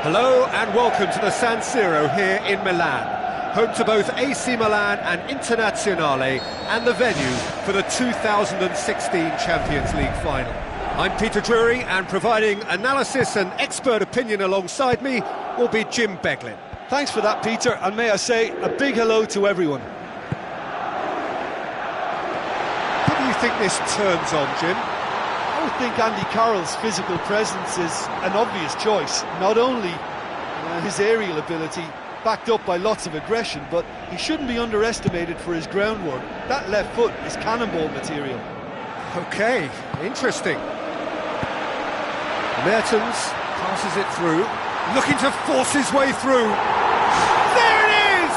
Hello and welcome to the San Siro here in Milan, home to both AC Milan and Internazionale, and the venue for the 2016 Champions League final. I'm Peter Drury, and providing analysis and expert opinion alongside me will be Jim Beglin. Thanks for that, Peter, and may I say a big hello to everyone. What do you think this turns on, Jim? I would think Andy Carroll's physical presence is an obvious choice. Not only his aerial ability, backed up by lots of aggression, but he shouldn't be underestimated for his groundwork. That left foot is cannonball material. Okay, interesting. Mertens passes it through, looking to force his way through. There it is!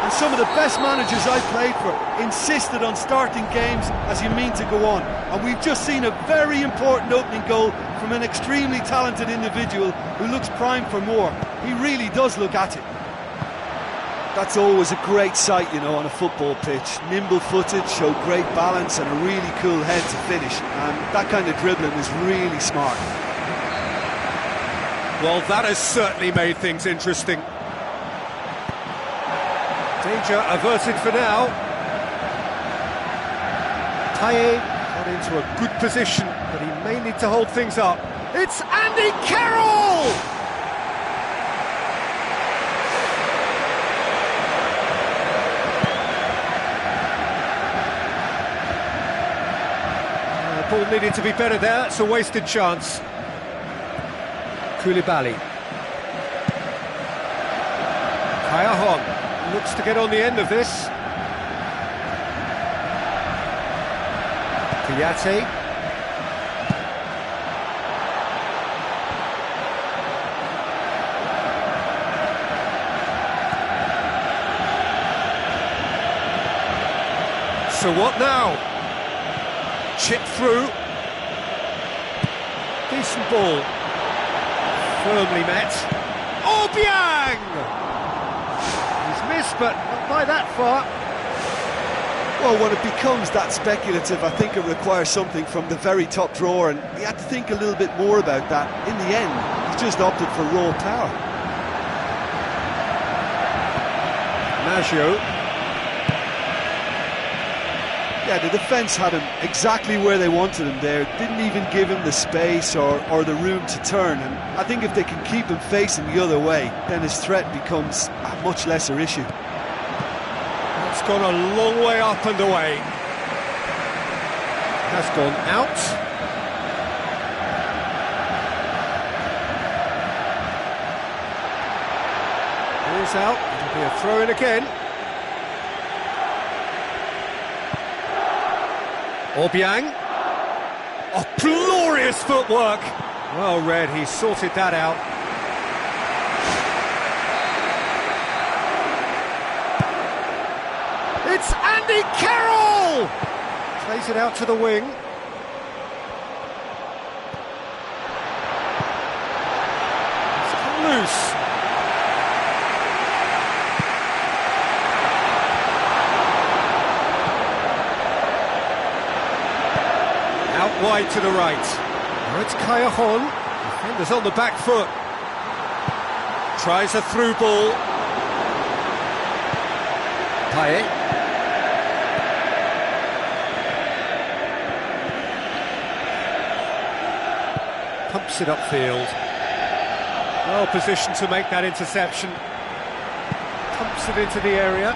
And some of the best managers I've played for insisted on starting games as you mean to go on. And we've just seen a very important opening goal from an extremely talented individual who looks primed for more. He really does look at it. That's always a great sight, you know, on a football pitch. Nimble-footed, showed great balance and a really cool head to finish. And that kind of dribbling is really smart. Well, that has certainly made things interesting. Danger averted for now. Payet got into a good position, but he may need to hold things up. It's Andy Carroll! The ball needed to be better there. It's a wasted chance. Koulibaly. Kayahon looks to get on the end of this. Kouyaté. So what now? Chip through. Decent ball. Firmly met. Obiang! He's missed, but not by that far. Well, when it becomes that speculative, I think it requires something from the very top drawer, and he had to think a little bit more about that. In the end, he just opted for raw power. Maggio. Yeah, the defence had him exactly where they wanted him there. Didn't even give him the space or the room to turn. And I think if they can keep him facing the other way, then his threat becomes a much lesser issue. It's gone a long way up and away. Has gone out. Ball's out. It'll be a throw-in again. Obiang. Oh, glorious footwork. Well read, he sorted that out. It's Andy Carroll! Plays it out to the wing. It's come loose. Out wide to the right. Now it's Kayahon. Defenders on the back foot. Tries a through ball. Payet. Pumps it upfield. Well positioned to make that interception. Pumps it into the area.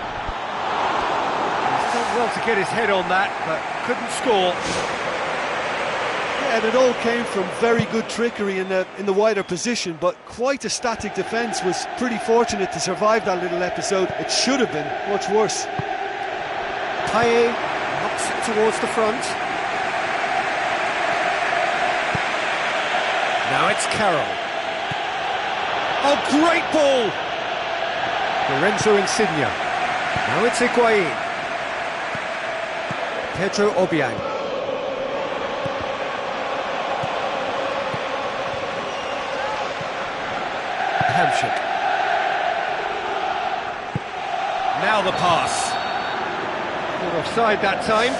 He's done well to get his head on that, but couldn't score. Yeah, and it all came from very good trickery in the wider position, but quite a static defence. Was pretty fortunate to survive that little episode. It should have been much worse. Payet knocks it towards the front. Now it's Carroll. Oh, great ball! Lorenzo Insigne. Now it's Higuain. Pedro Obiang. Hamshik. Now the pass. Not offside that time.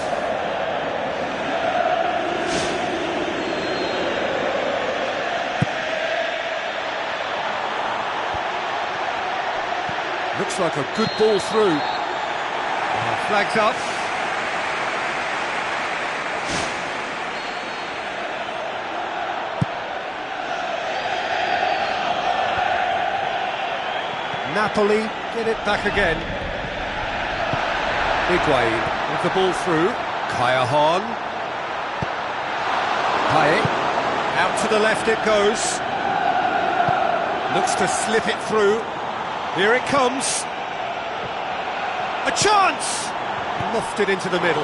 Looks like a good ball through. Flags up. Napoli get it back again. Higuain with the ball through. Callejon. Payet. Out to the left it goes. Looks to slip it through. Here it comes. A chance! Lofted into the middle.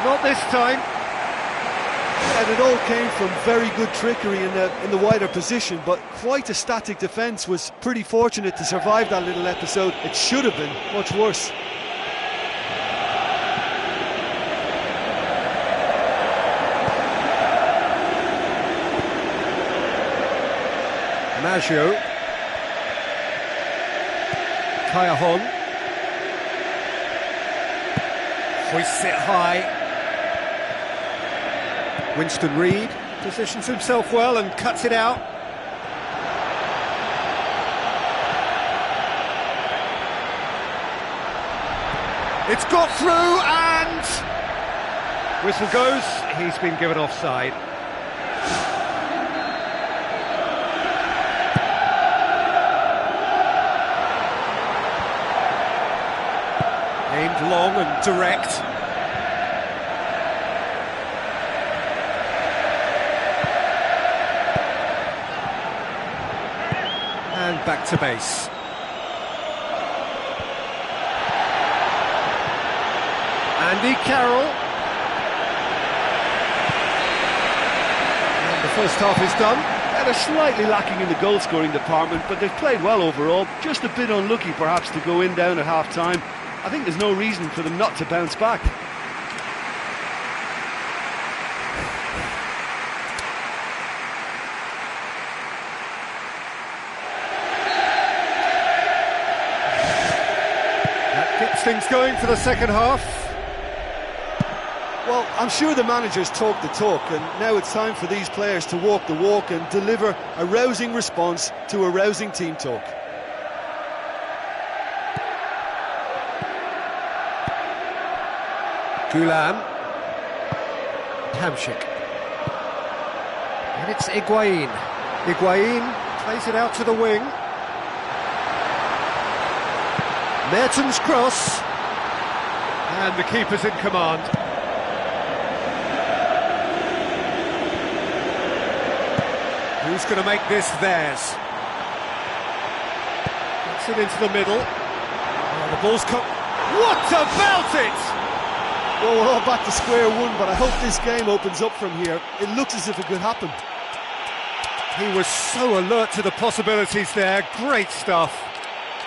Not this time. And it all came from very good trickery in the wider position, but quite a static defence. Was pretty fortunate to survive that little episode. It should have been much worse. Maggio. Callejon. Hoists it high. Winston Reid positions himself well and cuts it out. It's got through and... whistle goes, he's been given offside. Aimed long and direct. And back to base. Andy Carroll. And the first half is done. They're slightly lacking in the goal-scoring department, but they've played well overall. Just a bit unlucky, perhaps, to go in down at half-time. I think there's no reason for them not to bounce back. That gets things going for the second half. Well, I'm sure the managers talk the talk, and now it's time for these players to walk the walk and deliver a rousing response to a rousing team talk. Gulam. Hamsik. And it's Higuain. Higuain plays it out to the wing. Mertens cross. And the keeper's in command. Who's going to make this theirs? Gets it into the middle. Oh, the ball's come. What about it? Well, we're all back to square one, but I hope this game opens up from here. It looks as if it could happen. He was so alert to the possibilities there. Great stuff.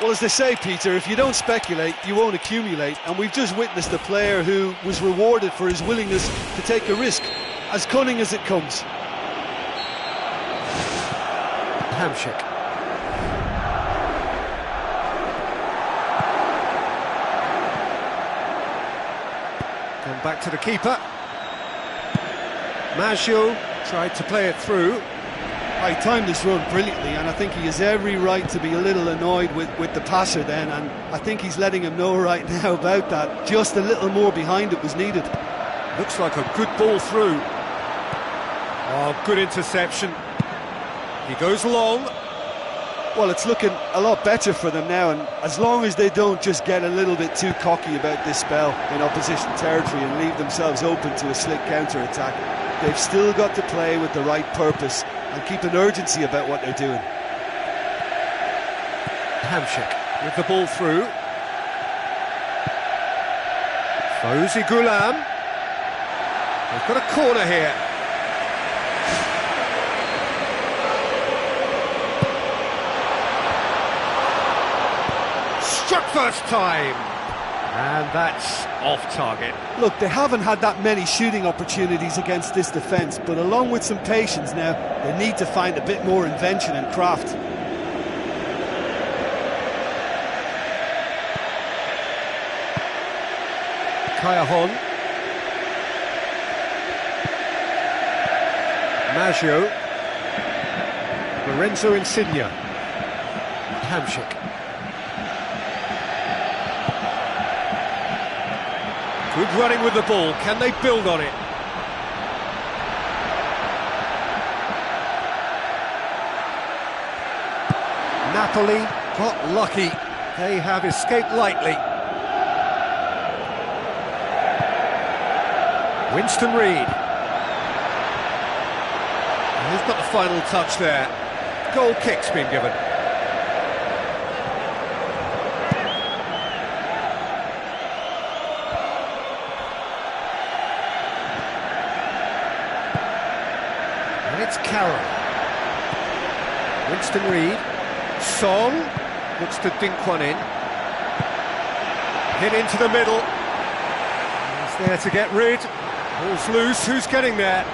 Well, as they say, Peter, if you don't speculate, you won't accumulate. And we've just witnessed a player who was rewarded for his willingness to take a risk, as cunning as it comes. Hamsik. Come back to the keeper. Maggio tried to play it through. I timed this run brilliantly, and I think he has every right to be a little annoyed with the passer then, and I think he's letting him know right now about that. Just a little more behind it was needed. Looks like a good ball through. Oh, good interception. He goes long. Well, it's looking a lot better for them now, and as long as they don't just get a little bit too cocky about this spell in opposition territory and leave themselves open to a slick counter-attack, they've still got to play with the right purpose and keep an urgency about what they're doing. Hamsik with the ball through. Fawzi Gulam. They've got a corner here. Struck first time. And that's off target. Look, they haven't had that many shooting opportunities against this defence, but along with some patience now, they need to find a bit more invention and craft. Callejon. Maggio. Lorenzo Insigne. Hamsik. Good running with the ball. Can they build on it? Napoli got lucky. They have escaped lightly. Winston Reid. He's got the final touch there. Goal kick's been given. And it's Carroll. Winston Reid. Song looks to dink one in. Hit into the middle. He's there to get rid. Ball's loose. Who's getting there?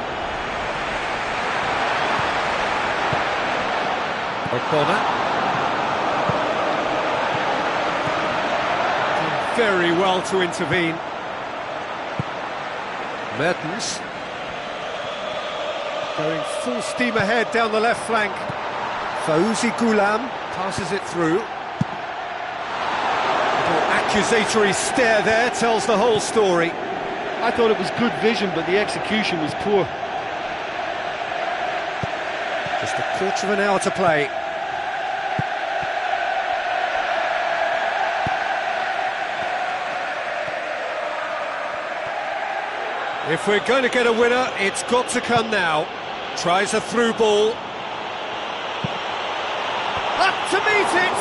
O'Connor. Did very well to intervene. Mertens. Going full steam ahead down the left flank. Fauzi Ghulam passes it through. A little accusatory stare there tells the whole story. I thought it was good vision, but the execution was poor. Just a quarter of an hour to play. If we're going to get a winner, it's got to come now. Tries a through ball. Up to meet it!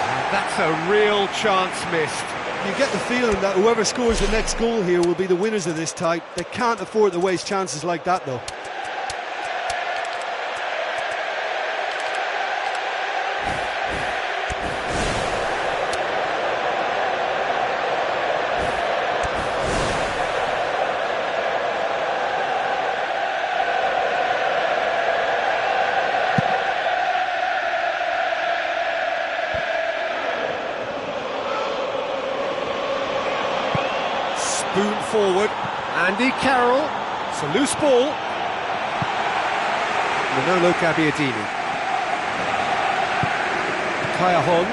And that's a real chance missed. You get the feeling that whoever scores the next goal here will be the winners of this tie. They can't afford to waste chances like that, though. Spoon forward, Andy Carroll, it's a loose ball. Manolo Gabbiadini. Kayahon.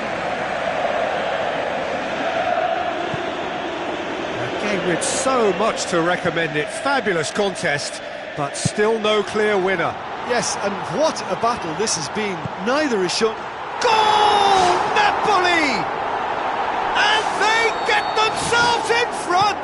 A game with so much to recommend it. Fabulous contest, but still no clear winner. Yes, and what a battle this has been. Neither is shown. Goal! Napoli! And they get themselves in front!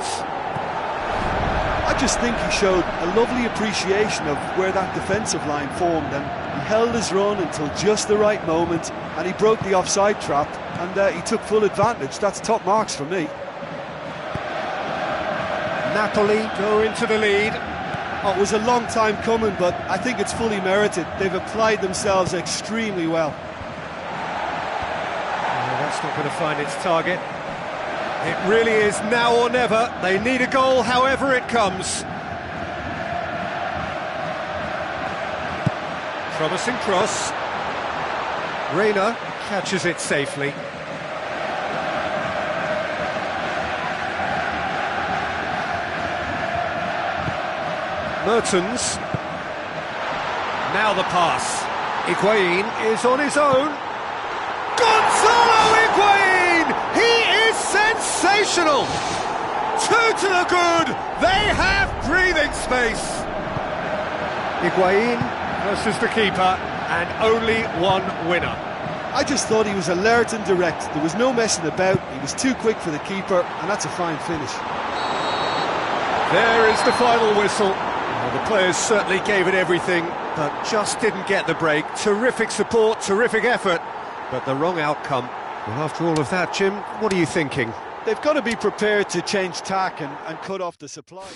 I just think he showed a lovely appreciation of where that defensive line formed, and he held his run until just the right moment, and he broke the offside trap, and he took full advantage. That's top marks for me. Napoli go into the lead. Oh, it was a long time coming, but I think it's fully merited. They've applied themselves extremely well. That's not going to find its target. It really is now or never. They need a goal however it comes. Promising cross. Reina catches it safely. Mertens. Now the pass. Higuain is on his own. Gonzalo Higuain! He is sensational! 2 to the good. They have breathing space. Higuain versus the keeper, and only one winner. I just thought he was alert and direct. There was no messing about. He was too quick for the keeper, and that's a fine finish. There is the final whistle. Well, the players certainly gave it everything, but just didn't get the break. Terrific support, terrific effort, but the wrong outcome. Well, after all of that, Jim, what are you thinking? They've got to be prepared to change tack and cut off the supply.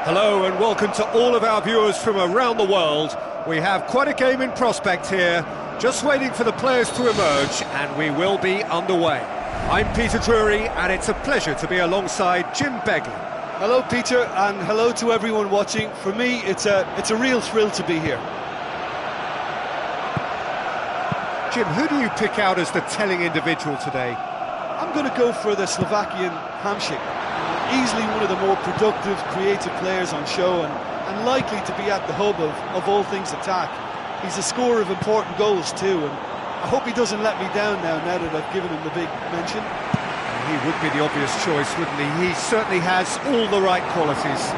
Hello and welcome to all of our viewers from around the world. We have quite a game in prospect here, just waiting for the players to emerge, and we will be underway. I'm Peter Drury, and it's a pleasure to be alongside Jim Begley. Hello Peter, and hello to everyone watching. For me, it's a real thrill to be here. Jim, who do you pick out as the telling individual today? I'm going to go for the Slovakian Hamšík. Easily one of the more productive, creative players on show, and likely to be at the hub of all things attack. He's a scorer of important goals too, and I hope he doesn't let me down now that I've given him the big mention. He would be the obvious choice, wouldn't he? He certainly has all the right qualities.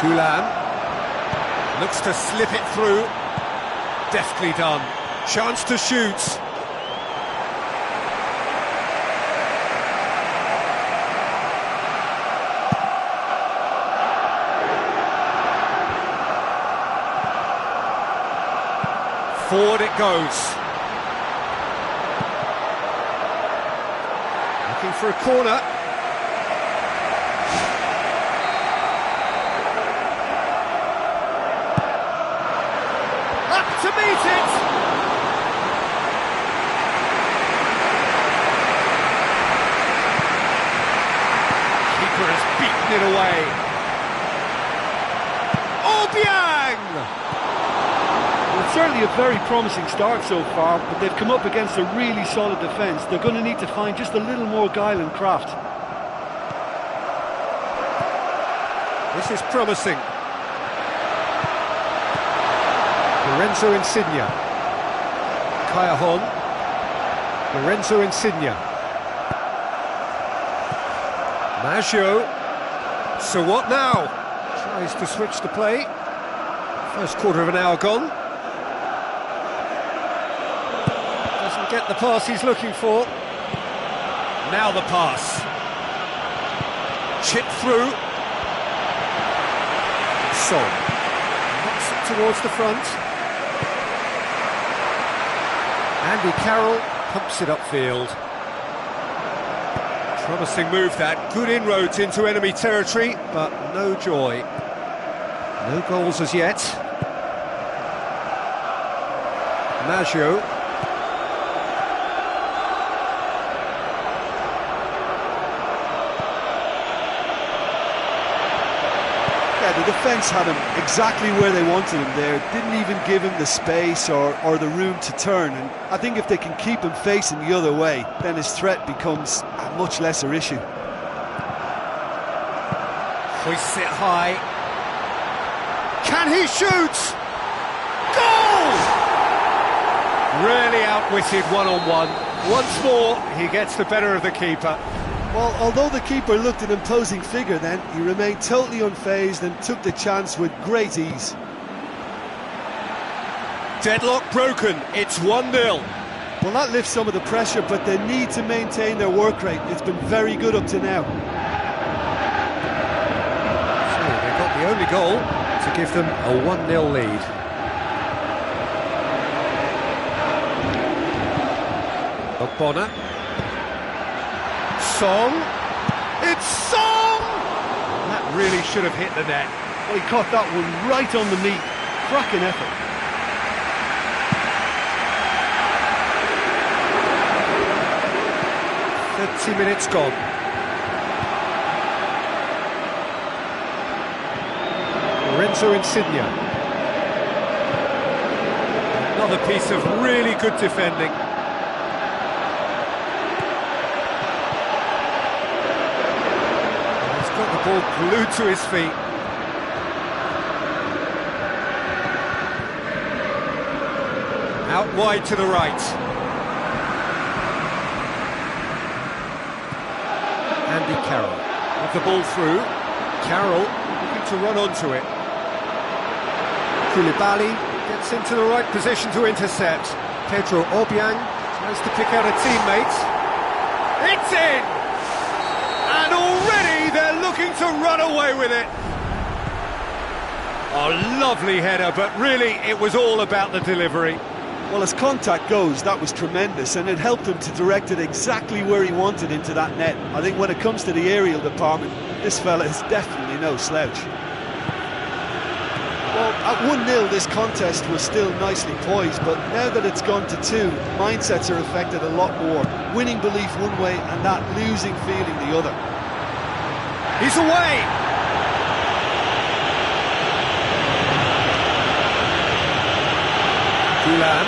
Gulan looks to slip it through. Deftly done. Chance to shoot. Forward it goes. Looking for a corner. Up to meet it! Keeper has beaten it away. Obiang! It's certainly a very promising start so far, but they've come up against a really solid defence. They're going to need to find just a little more guile and craft. This is promising. Lorenzo Insigne. Callejon. Lorenzo Insigne. Maggio. So what now? Tries to switch the play. First quarter of an hour gone. Doesn't get the pass he's looking for. Now the pass. Chip through. Son. Knocks it towards the front. Andy Carroll pumps it upfield. Promising move that. Good inroads into enemy territory, but no joy. No goals as yet. Maggio. The defence had him exactly where they wanted him there, didn't even give him the space or the room to turn, and I think if they can keep him facing the other way, then his threat becomes a much lesser issue. Hoists it high. Can he shoot? Goal! Really outwitted one-on-one. Once more, he gets the better of the keeper. Well, although the keeper looked an imposing figure then, he remained totally unfazed and took the chance with great ease. Deadlock broken, it's 1-0. Well, that lifts some of the pressure, but they need to maintain their work rate. It's been very good up to now. So they got the only goal to give them a 1-0 lead. Ogbonna. Song. It's Song! That really should have hit the net. Well, he caught that one right on the meat. Cracking effort. Minutes gone. Lorenzo Insigne. Another piece of really good defending. He's got the ball glued to his feet. Out wide to the right. Andy Carroll with the ball through. Carroll looking to run onto it. Koulibaly gets into the right position to intercept. Pedro Obiang tries to pick out a teammate. It's in! And already they're looking to run away with it. A lovely header, but really it was all about the delivery. Well, as contact goes, that was tremendous, and it helped him to direct it exactly where he wanted into that net. I think when it comes to the aerial department, This fella is definitely no slouch. Well, at 1-0 this contest was still nicely poised, but now that it's gone to 2, mindsets are affected a lot more. Winning belief one way and that losing feeling the other. He's away! Gulam.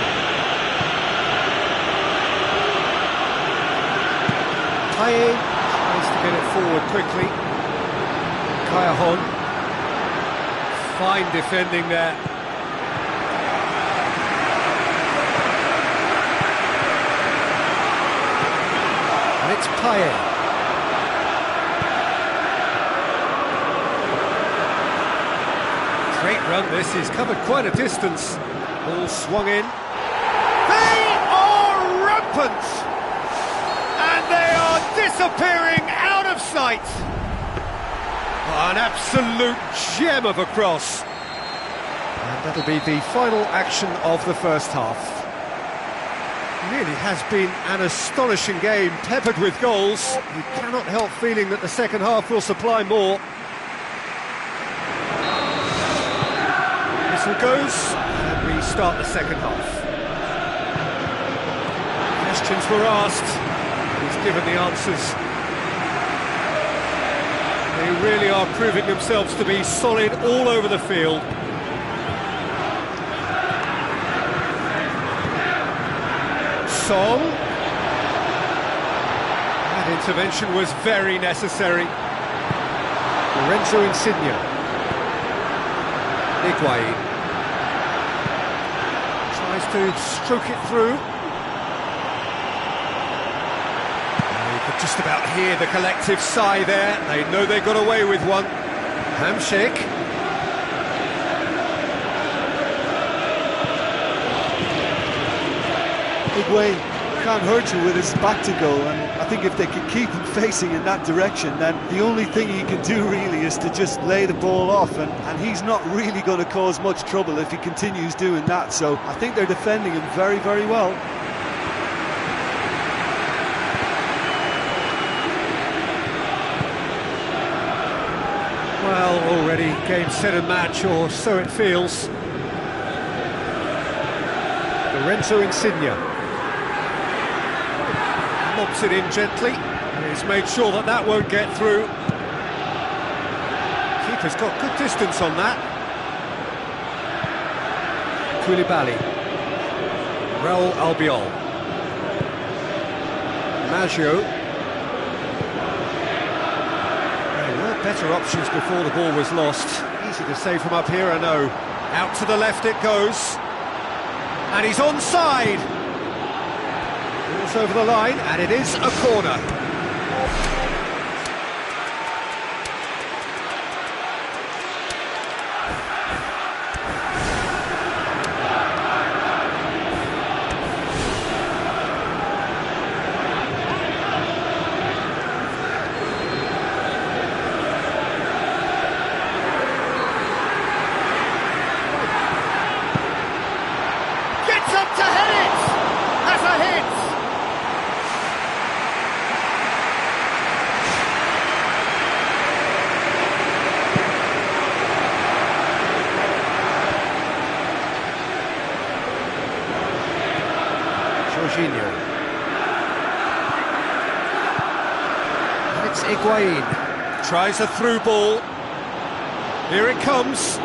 Paye tries to get it forward quickly. Kayahon. Fine defending there. And it's Paye. Great run this, he's covered quite a distance. Ball swung in. They are rampant! And they are disappearing out of sight! An absolute gem of a cross. And that'll be the final action of the first half. It really has been an astonishing game, peppered with goals. You cannot help feeling that the second half will supply more. Whistle goes, and we start the second half. Questions were asked, he's given the answers. They really are proving themselves to be solid all over the field. Song. That intervention was very necessary. Lorenzo Insigne. Higuain. Tries to stroke it through. You could just about hear the collective sigh there. They know they got away with one. Hamsik. Higuain can't hurt you with his back to goal, and I think if they can keep him facing in that direction, then the only thing he can do really is to just lay the ball off, and he's not really going to cause much trouble if he continues doing that, so I think they're defending him very, very well. Well, already game, set and match, or so it feels. Lorenzo Insigne. Lobs it in gently. He's made sure that that won't get through. Keeper's got good distance on that. Koulibaly. Raul Albiol. Maggio. There were better options before the ball was lost. Easy to say from up here, I know. Out to the left it goes. And he's onside. Ball's over the line, and it is a corner. And it's Higuain. Tries a through ball. Here it comes.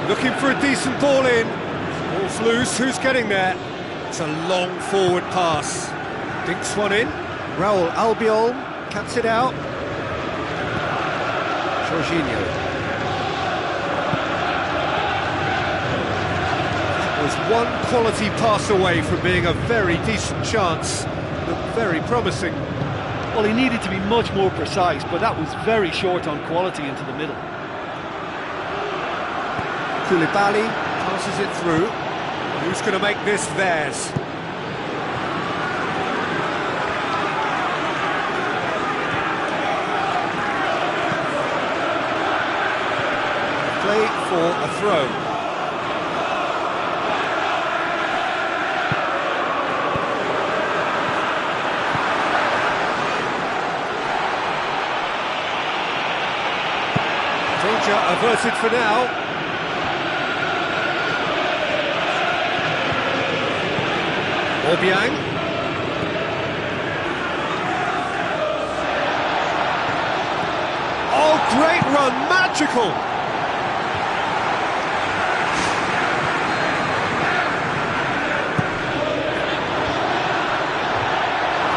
Looking for a decent ball in. Ball's loose. Who's getting there? It's a long forward pass. Dinks one in. Raul Albiol cuts it out. Jorginho. Was one quality pass away from being a very decent chance. Looked very promising. Well, he needed to be much more precise, but that was very short on quality into the middle. Koulibaly passes it through. Who's going to make this theirs? Play for a throw. Danger averted for now. Obiang. Oh, great run, magical!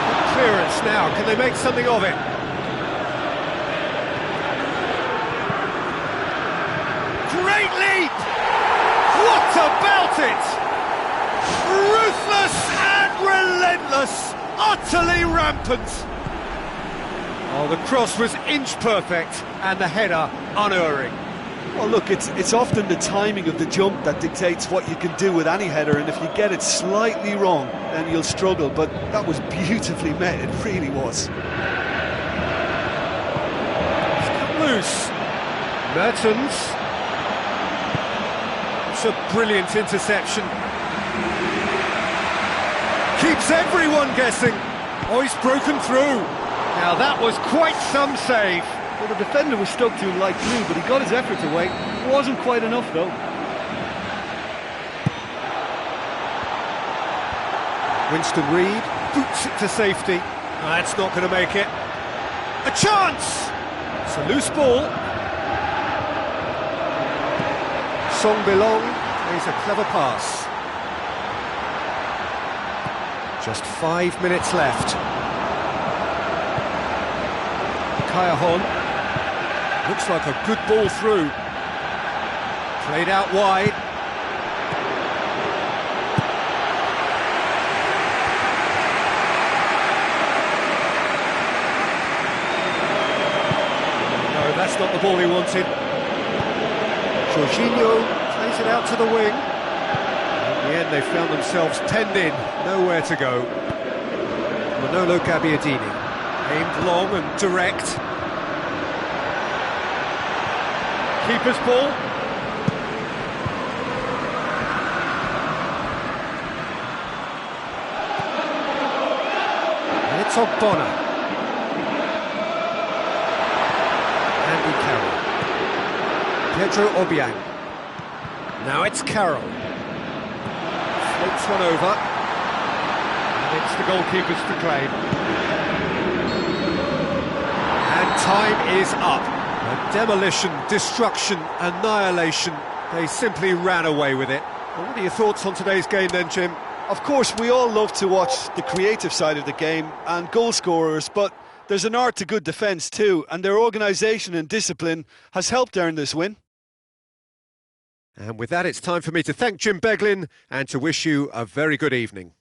Good clearance now, can they make something of it? Great leap! What about it? Ruthless and relentless, utterly rampant. Oh, the cross was inch perfect and the header unerring. Well, look, it's often the timing of the jump that dictates what you can do with any header, and if you get it slightly wrong, then you'll struggle, but that was beautifully met, it really was. It's come loose. Mertens. It's a brilliant interception. Keeps everyone guessing. Oh, he's broken through. Now that was quite some save. Well, the defender was stuck to him like glue, but he got his efforts away. It wasn't quite enough, though. Winston Reid boots it to safety. That's not going to make it. A chance! It's a loose ball. Song Belong plays a clever pass. Just 5 minutes left. Kaya Hon. Looks like a good ball through. Played out wide. No, that's not the ball he wanted. Jorginho plays it out to the wing. In the end, they found themselves penned in, nowhere to go. Manolo Gabbiadini, aimed long and direct. Keeper's ball. And it's Ogbonna. Andy Carroll. Pedro Obiang. Now it's Carroll. Floats one over, and it's the goalkeeper's to claim. And time is up. A demolition, destruction, annihilation. They simply ran away with it. Well, what are your thoughts on today's game then, Jim? Of course, we all love to watch the creative side of the game and goal scorers, but there's an art to good defence too, and their organisation and discipline has helped earn this win. And with that, it's time for me to thank Jim Beglin and to wish you a very good evening.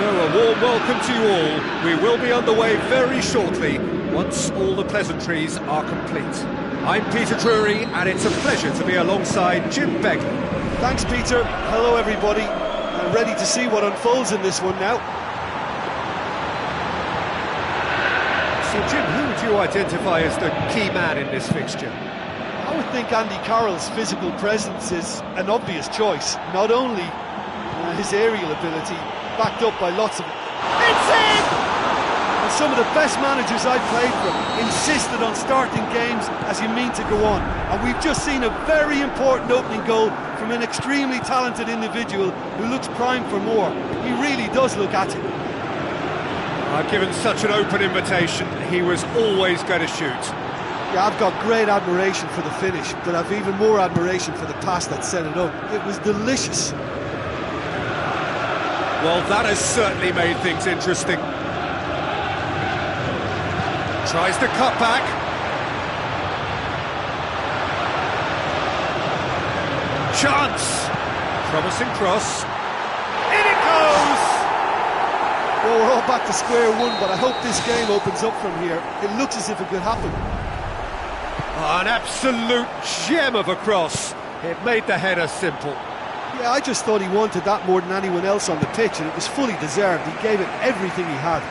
So a warm welcome to you all. We will be underway very shortly, once all the pleasantries are complete. I'm Peter Drury, and it's a pleasure to be alongside Jim Begley. Thanks, Peter. Hello, everybody. I'm ready to see what unfolds in this one now. So, Jim, who would you identify as the key man in this fixture? I would think Andy Carroll's physical presence is an obvious choice. Not only his aerial ability, backed up by lots of... It's in! And some of the best managers I've played for insisted on starting games as you mean to go on. And we've just seen a very important opening goal from an extremely talented individual who looks primed for more. He really does look at it. Given such an open invitation, he was always going to shoot. Yeah, I've got great admiration for the finish, but I've even more admiration for the pass that set it up. It was delicious. Well, that has certainly made things interesting. Tries to cut back. Chance! Promising cross. In it goes! Well, we're all back to square one, but I hope this game opens up from here. It looks as if it could happen. An absolute gem of a cross. It made the header simple. Yeah, I just thought he wanted that more than anyone else on the pitch, and it was fully deserved. He gave it everything he had.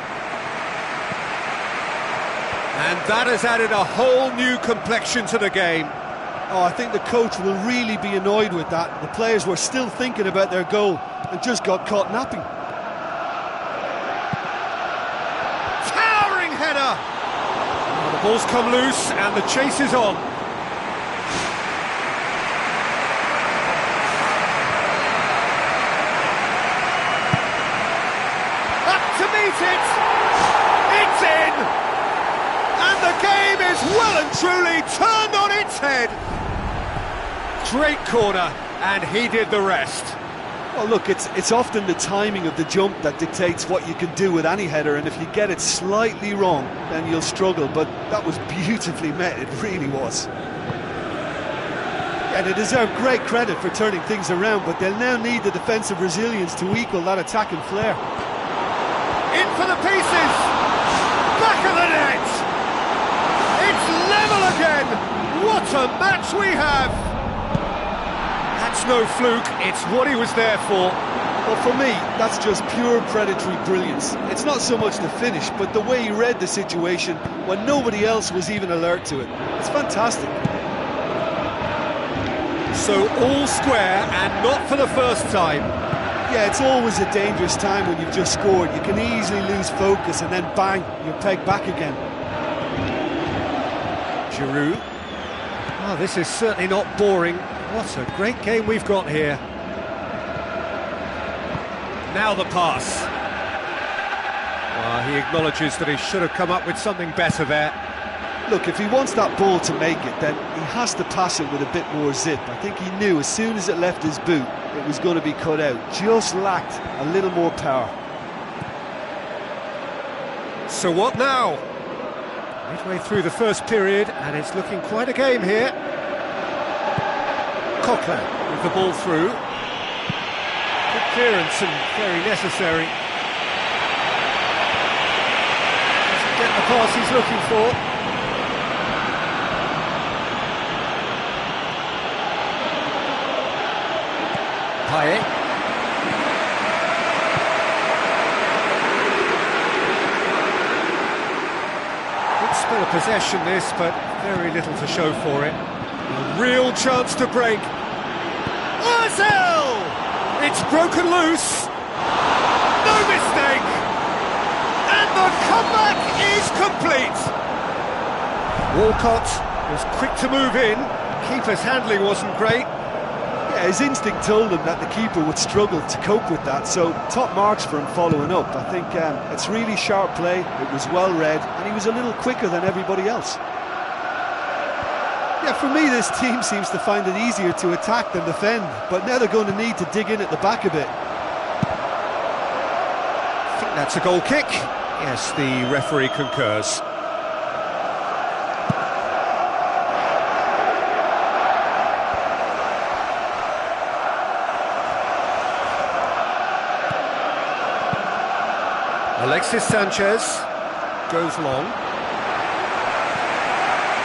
And that has added a whole new complexion to the game. Oh, I think the coach will really be annoyed with that. The players were still thinking about their goal and just got caught napping. Towering header! Oh, the ball's come loose and the chase is on. To meet it, it's in, and the game is well and truly turned on its head. Great corner, and he did the rest. Well, look, it's often the timing of the jump that dictates what you can do with any header, and if you get it slightly wrong, then you'll struggle, but that was beautifully met, it really was. Yeah, they deserve great credit for turning things around, but they'll now need the defensive resilience to equal that attacking flair. In for the pieces! Back of the net! It's level again! What a match we have! That's no fluke, it's what he was there for. Well, for me, that's just pure predatory brilliance. It's not so much the finish, but the way he read the situation when nobody else was even alert to it. It's fantastic. So all square, and not for the first time. Yeah, it's always a dangerous time when you've just scored. You can easily lose focus and then bang, you're pegged back again. Giroud. Oh, this is certainly not boring. What a great game we've got here. Now the pass. He acknowledges that he should have come up with something better there. Look, if he wants that ball to make it, then he has to pass it with a bit more zip. I think he knew as soon as it left his boot, it was going to be cut out. Just lacked a little more power. So what now? Midway through the first period, and it's looking quite a game here. Coquelin with the ball through. Good clearance and very necessary. Doesn't get the pass he's looking for. Payet. Good spell of possession this, but very little to show for it. A real chance to break. Ozil! It's broken loose. No mistake. And the comeback is complete. Walcott was quick to move in. Keeper's handling wasn't great. Yeah, his instinct told him that the keeper would struggle to cope with that, so top marks for him following up. I think it's really sharp play, it was well read, and he was a little quicker than everybody else. Yeah, for me this team seems to find it easier to attack than defend, but now they're going to need to dig in at the back a bit. I think that's a goal kick. Yes, the referee concurs. Alexis Sanchez goes long.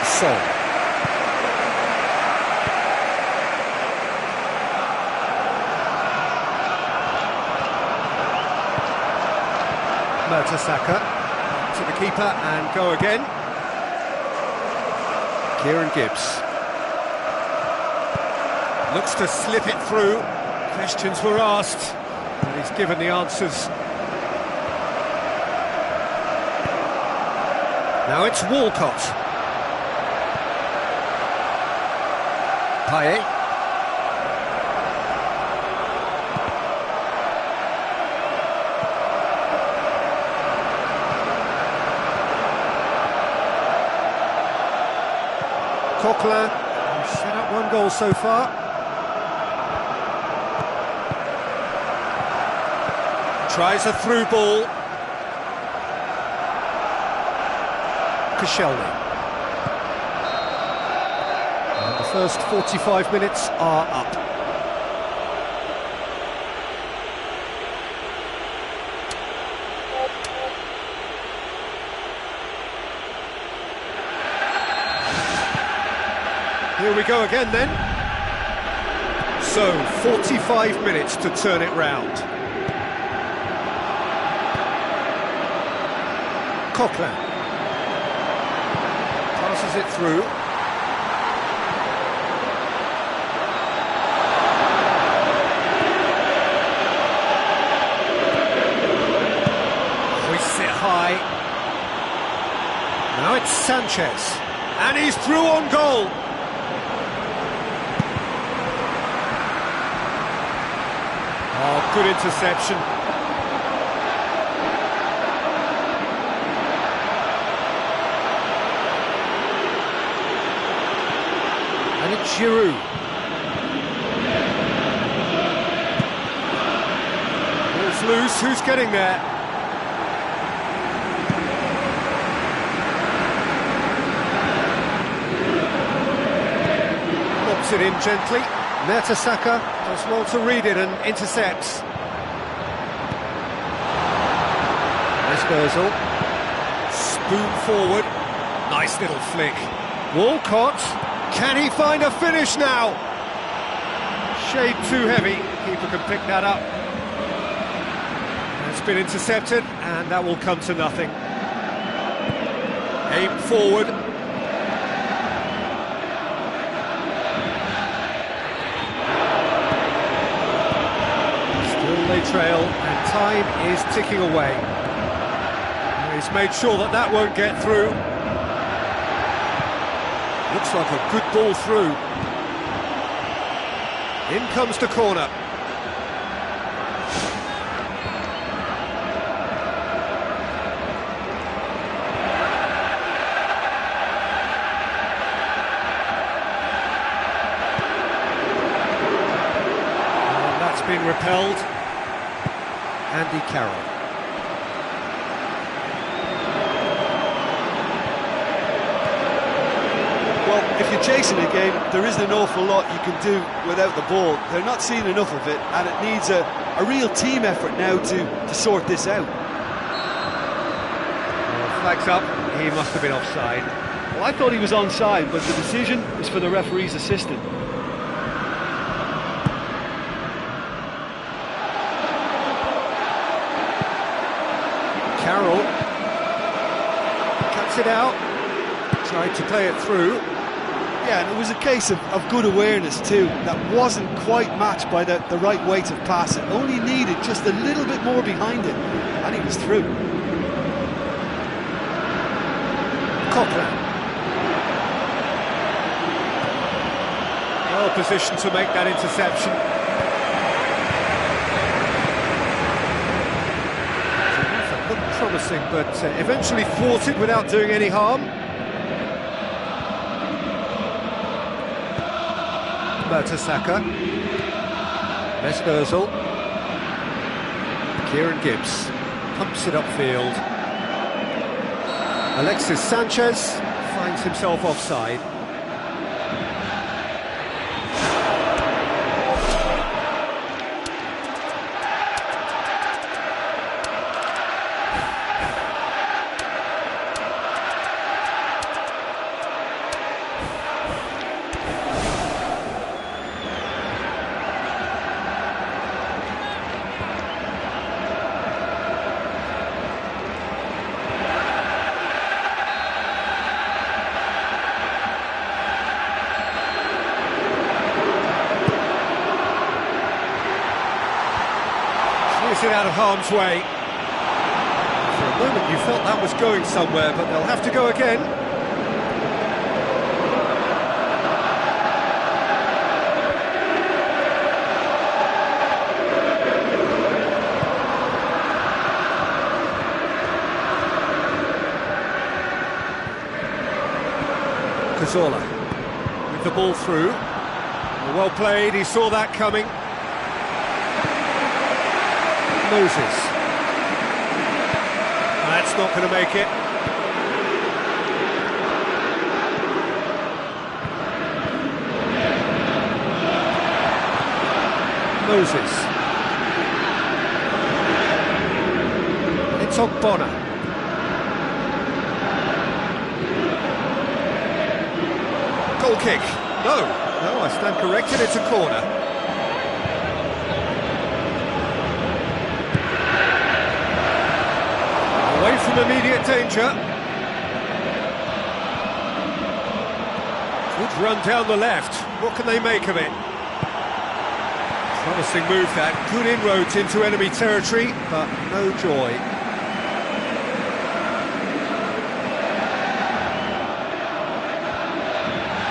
Son. Mertesacker to the keeper and go again. Kieran Gibbs looks to slip it through. Questions were asked, and he's given the answers. Now it's Walcott. Payet. Coquelin, who's set up one goal so far. Tries a through ball. Koscielny. And the first 45 minutes are up. Here we go again then. So, 45 minutes to turn it round. Coquelin passes it through. Hoists it high. Now it's Sanchez, and he's through on goal. Oh, good interception. And it's Giroud. Ball's loose, who's getting there? Lobs it in gently. Mertesacker does well to read it and intercepts. Esposal. Spoon forward. Nice little flick. Walcott. Can he find a finish now? Shade too heavy. Keeper can pick that up. It's been intercepted, and that will come to nothing. Aim forward. Still they trail, and time is ticking away. He's made sure that that won't get through. Looks like a good ball through. In comes the corner. And that's been repelled. Andy Carroll. If you're chasing a game, there isn't an awful lot you can do without the ball. They're not seeing enough of it, and it needs a real team effort now to sort this out. Well, flags up, he must have been offside. Well, I thought he was onside, but the decision is for the referee's assistant. Carroll cuts it out, tried to play it through. Yeah, and it was a case of good awareness too. That wasn't quite matched by the right weight of pass. It only needed just a little bit more behind it, and he was through. Coquelin. Well positioned to make that interception. It looked promising, but eventually thwarted without doing any harm. Mertesacker. Esposal. Kieran Gibbs pumps it upfield. Alexis Sanchez finds himself offside. Clears it out of harm's way. For a moment you felt that was going somewhere, but they'll have to go again. Cazorla with the ball through. Well played, he saw that coming. Moses. That's not going to make it. Moses. It's Ogbonna. Goal kick. No, I stand corrected, it's a corner. Away from immediate danger. Good run down the left. What can they make of it? Promising move that. Good inroads into enemy territory, but no joy.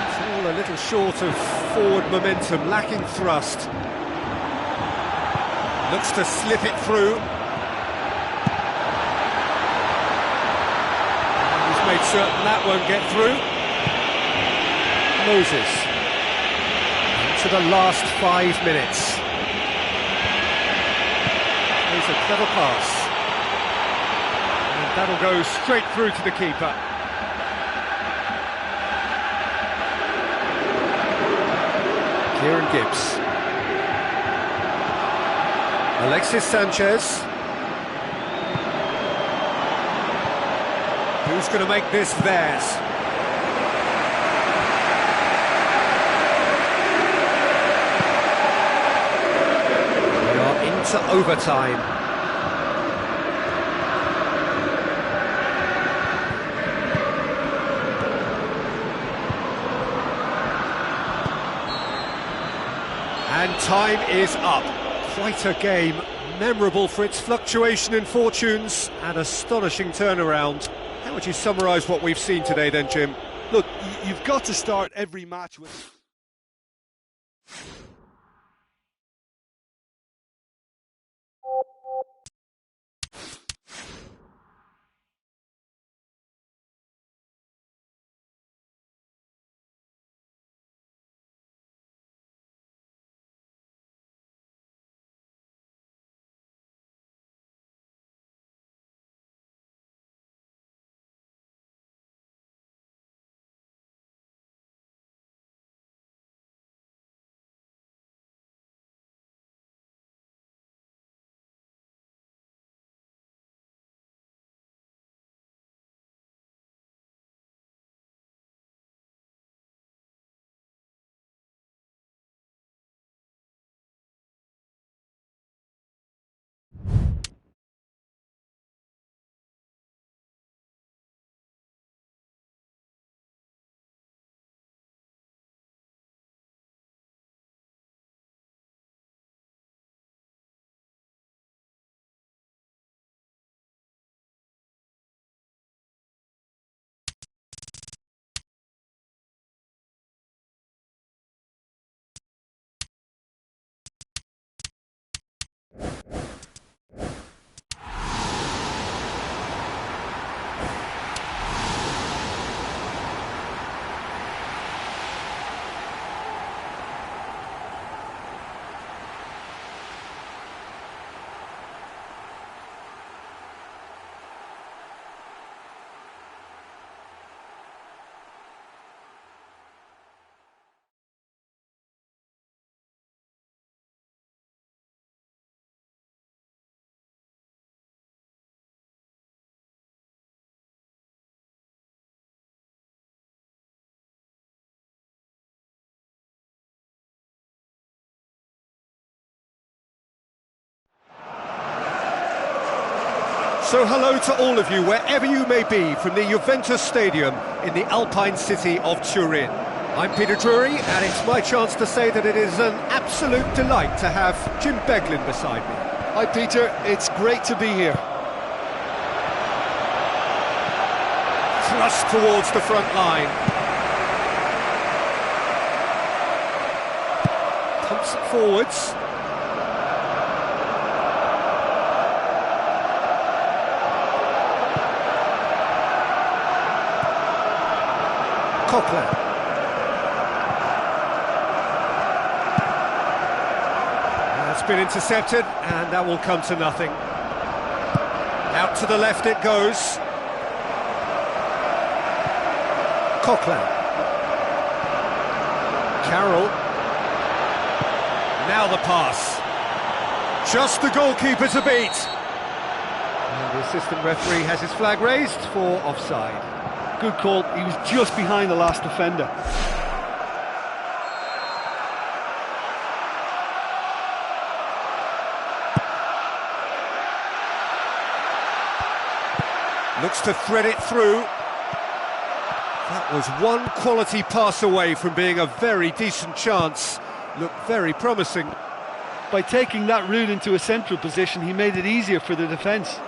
It's all a little short of forward momentum, lacking thrust. Looks to slip it through. Made certain that won't get through. Moses. To the last 5 minutes. There's a clever pass. And that'll go straight through to the keeper. Kieran Gibbs. Alexis Sanchez. Who's going to make this theirs? We are into overtime. And time is up. Quite a game, memorable for its fluctuation in fortunes and astonishing turnaround. How would you summarise what we've seen today then, Jim? Look, you've got to start every match with... So hello to all of you, wherever you may be, from the Juventus Stadium in the Alpine city of Turin. I'm Peter Drury, and it's my chance to say that it is an absolute delight to have Jim Beglin beside me. Hi Peter, it's great to be here. Thrust towards the front line. Pumps it forwards. Coquelin. That's been intercepted, and that will come to nothing. Out to the left it goes. Coquelin. Carroll. Now the pass. Just the goalkeeper to beat. And the assistant referee has his flag raised for offside. Good call, he was just behind the last defender. Looks to thread it through. That was one quality pass away from being a very decent chance. Looked very promising. By taking that route into a central position, he made it easier for the defence.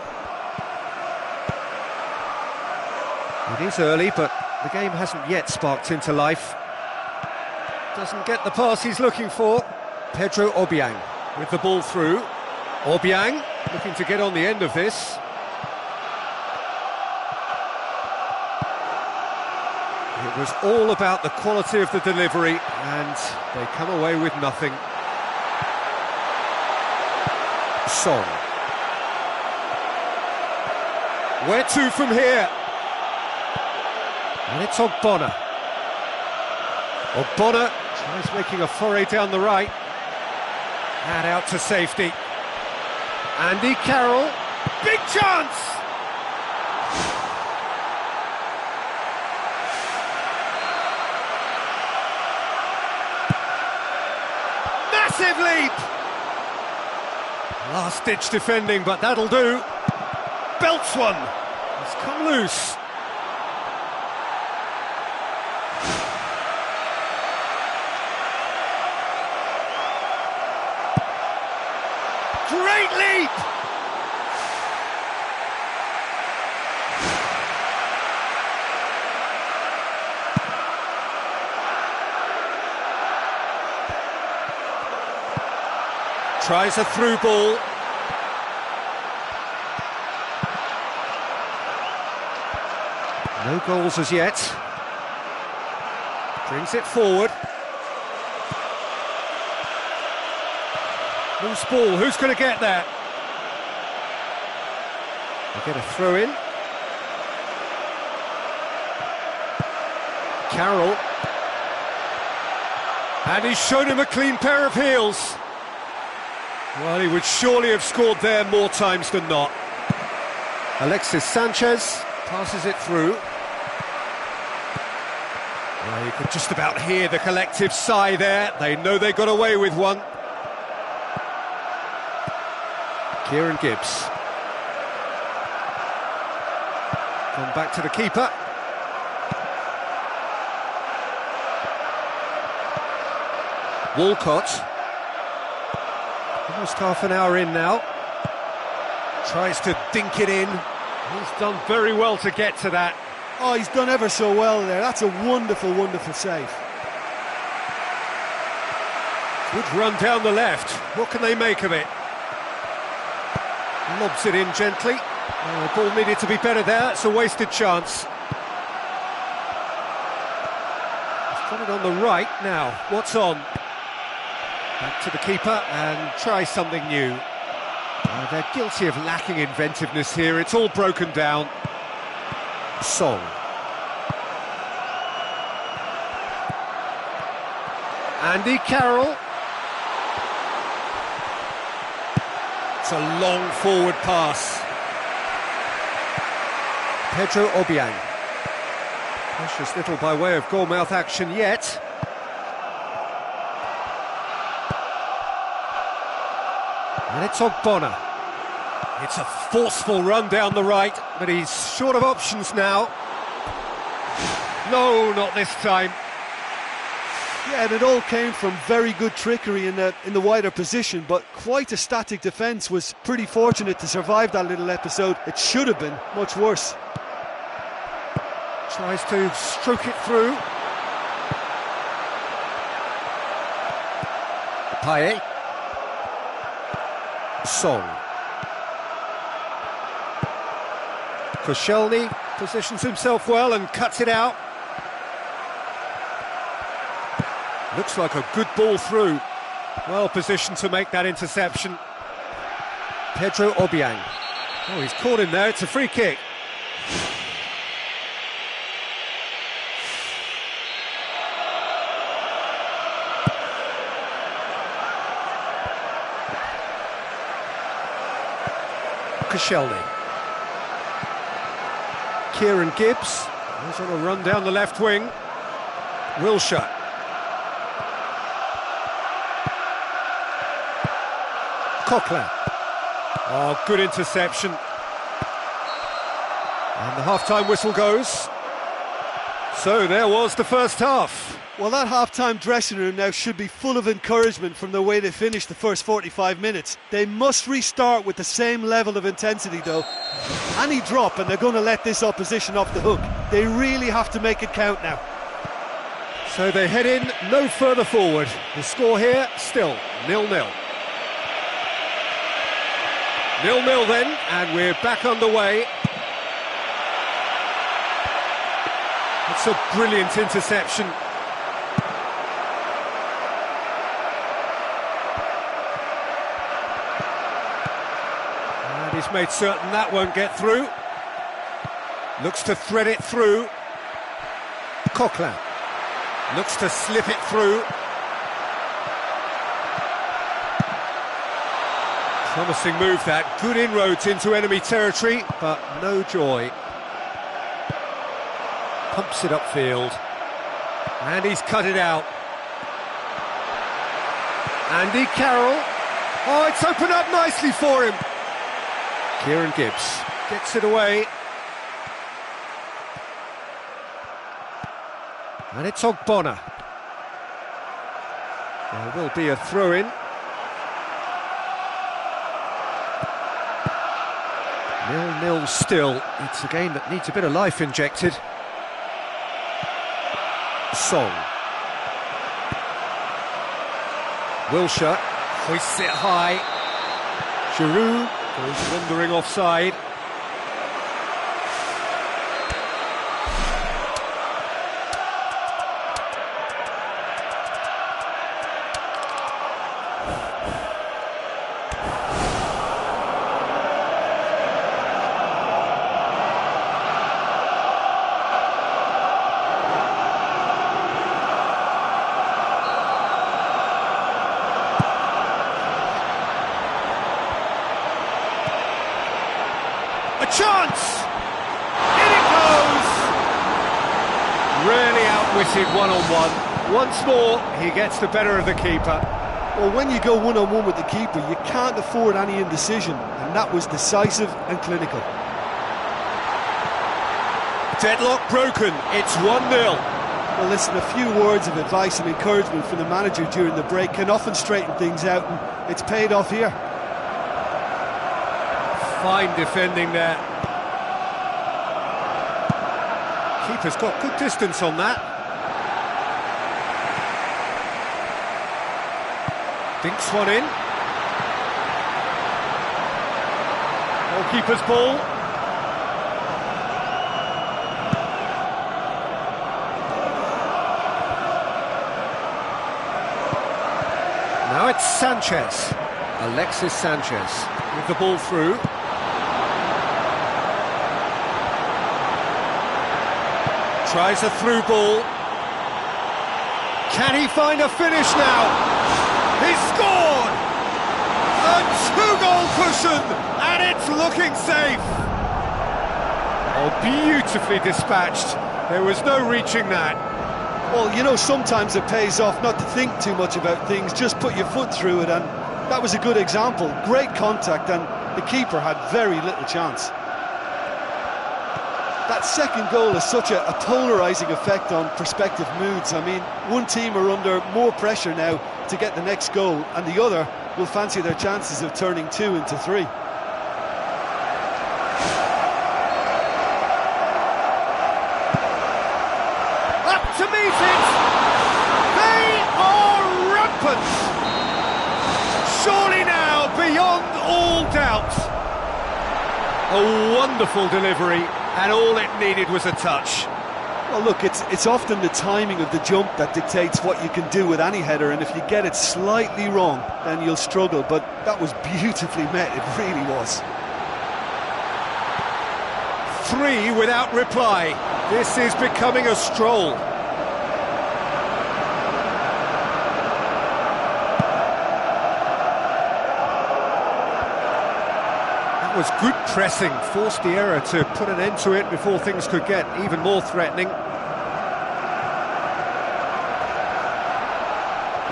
It is early, but the game hasn't yet sparked into life. Doesn't get the pass he's looking for. Pedro Obiang with the ball through. Obiang looking to get on the end of this. It was all about the quality of the delivery, and they come away with nothing. Song. Where to from here? And it's Ogbonna. Ogbonna tries making a foray down the right. And out to safety. Andy Carroll. Big chance! Massive leap! Last-ditch defending, but that'll do. Belts one. It's come loose. Great leap! Tries a through ball. No goals as yet. Brings it forward. Loose ball, who's going to get that? They get a throw in. Carroll. And he's shown him a clean pair of heels. Well, he would surely have scored there more times than not. Alexis Sanchez passes it through. Well, you could just about hear the collective sigh there. They know they got away with one. Kieran Gibbs. Gone back to the keeper. Walcott. Almost half an hour in now. Tries to dink it in. He's done very well to get to that. Oh, he's done ever so well there. That's a wonderful, wonderful save. Good run down the left. What can they make of it? Lobs it in gently. Oh, the ball needed to be better there. It's a wasted chance. He's got it on the right now. What's on? Back to the keeper and try something new. They're guilty of lacking inventiveness here. It's all broken down. Song. Andy Carroll. It's a long forward pass. Pedro Obiang. Precious little by way of goalmouth action yet. And it's Ogbonna. It's a forceful run down the right, but he's short of options now. No, not this time. Yeah, and it all came from very good trickery in the wider position, but quite a static defence. Was pretty fortunate to survive that little episode. It should have been much worse. Tries to stroke it through. Payet. Song. Koscielny positions himself well and cuts it out. Looks like a good ball through. Well positioned to make that interception. Pedro Obiang. Oh, he's caught him there. It's a free kick. Koscielny. Kieran Gibbs. He's on a run down the left wing. Wilshere. Coquelin. Oh, good interception. And the half-time whistle goes. So there was the first half. Well, that half-time dressing room now should be full of encouragement from the way they finished the first 45 minutes. They must restart with the same level of intensity, though. Any drop and they're going to let this opposition off the hook. They really have to make it count now. So they head in no further forward. The score here, still 0-0. 0-0 then, and we're back underway. It's a brilliant interception. And he's made certain that won't get through. Looks to thread it through. Coquelin looks to slip it through. Promising move that, good inroads into enemy territory, but no joy. Pumps it upfield, and he's cut it out. Andy Carroll, oh, it's opened up nicely for him. Kieran Gibbs gets it away. And it's Ogbonna. There will be a throw-in. 0-0 still. It's a game that needs a bit of life injected. Song. Wilshere hoists it high. Giroud goes wandering offside. A chance! In it goes! Really outwitted one-on-one. Once more, he gets the better of the keeper. Well, when you go one-on-one with the keeper, you can't afford any indecision, and that was decisive and clinical. Deadlock broken, it's 1-0. Well, listen, a few words of advice and encouragement from the manager during the break can often straighten things out, and it's paid off here. Fine defending there. Keeper's got good distance on that. Dinks one in. Goalkeeper's ball. Now it's Sanchez. Alexis Sanchez with the ball through. Tries a through ball. Can he find a finish now? He's scored! A two-goal cushion, and it's looking safe. Oh, beautifully dispatched. There was no reaching that. Well, you know, sometimes it pays off not to think too much about things, just put your foot through it, and that was a good example. Great contact, and the keeper had very little chance. That second goal has such a polarising effect on prospective moods. I mean, one team are under more pressure now to get the next goal, and the other will fancy their chances of turning 2 into 3. Up to meet it! They are rampant! Surely now, beyond all doubt. A wonderful delivery, and all it needed was a touch. Well, look, it's often the timing of the jump that dictates what you can do with any header, and if you get it slightly wrong, then you'll struggle, but that was beautifully met, it really was. 3 without reply. This is becoming a stroll. That was good pressing, forced the error to put an end to it before things could get even more threatening.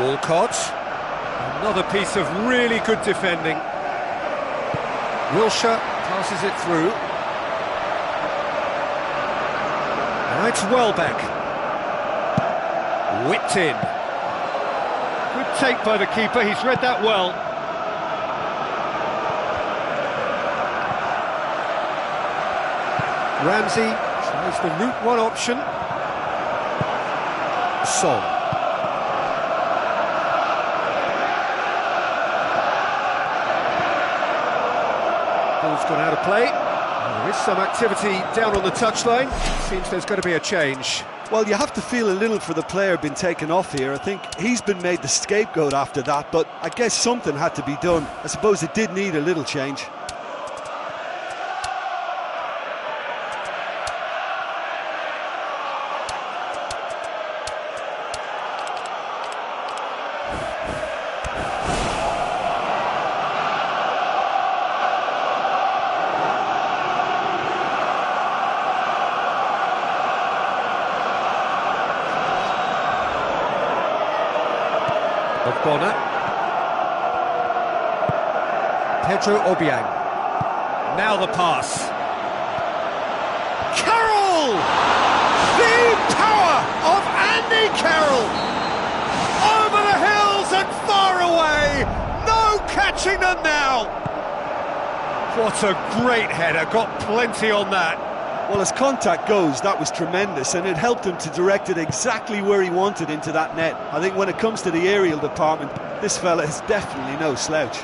Walcott, another piece of really good defending. Wilshere passes it through. Now it's Welbeck. Whipped in. Good take by the keeper, he's read that well. Ramsey tries the route 1 option. Son. Ball's gone out of play. There is some activity down on the touchline. Seems there's going to be a change. Well, you have to feel a little for the player being taken off here. I think he's been made the scapegoat after that, but I guess something had to be done. I suppose it did need a little change. Bonner. Pedro Obiang. Now the pass. Carroll! The power of Andy Carroll! Over the hills and far away! No catching them now! What a great header, got plenty on that. Well, as contact goes, that was tremendous, and it helped him to direct it exactly where he wanted into that net. I think when it comes to the aerial department, this fella is definitely no slouch.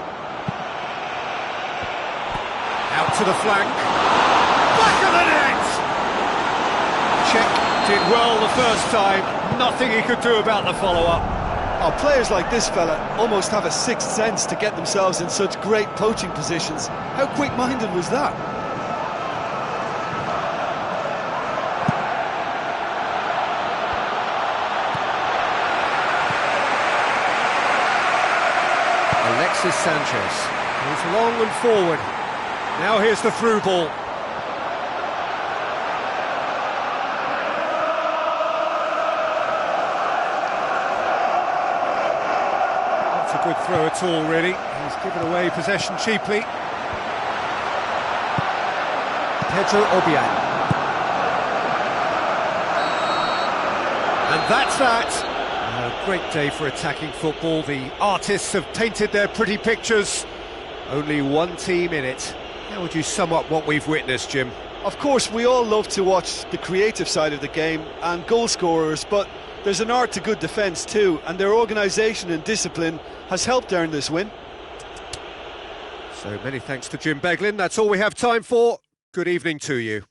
Out to the flank. Back of the net! Czech did well the first time. Nothing he could do about the follow-up. Oh, players like this fella almost have a sixth sense to get themselves in such great poaching positions. How quick-minded was that? Alexis Sanchez goes long and forward. Now here's the through ball. Not a good throw at all, really. He's given away possession cheaply. Pedro Obiang. And that's that. A great day for attacking football. The artists have painted their pretty pictures. Only one team in it. How would you sum up what we've witnessed, Jim? Of course, we all love to watch the creative side of the game and goal scorers, but there's an art to good defence too, and their organisation and discipline has helped earn this win. So many thanks to Jim Beglin. That's all we have time for. Good evening to you.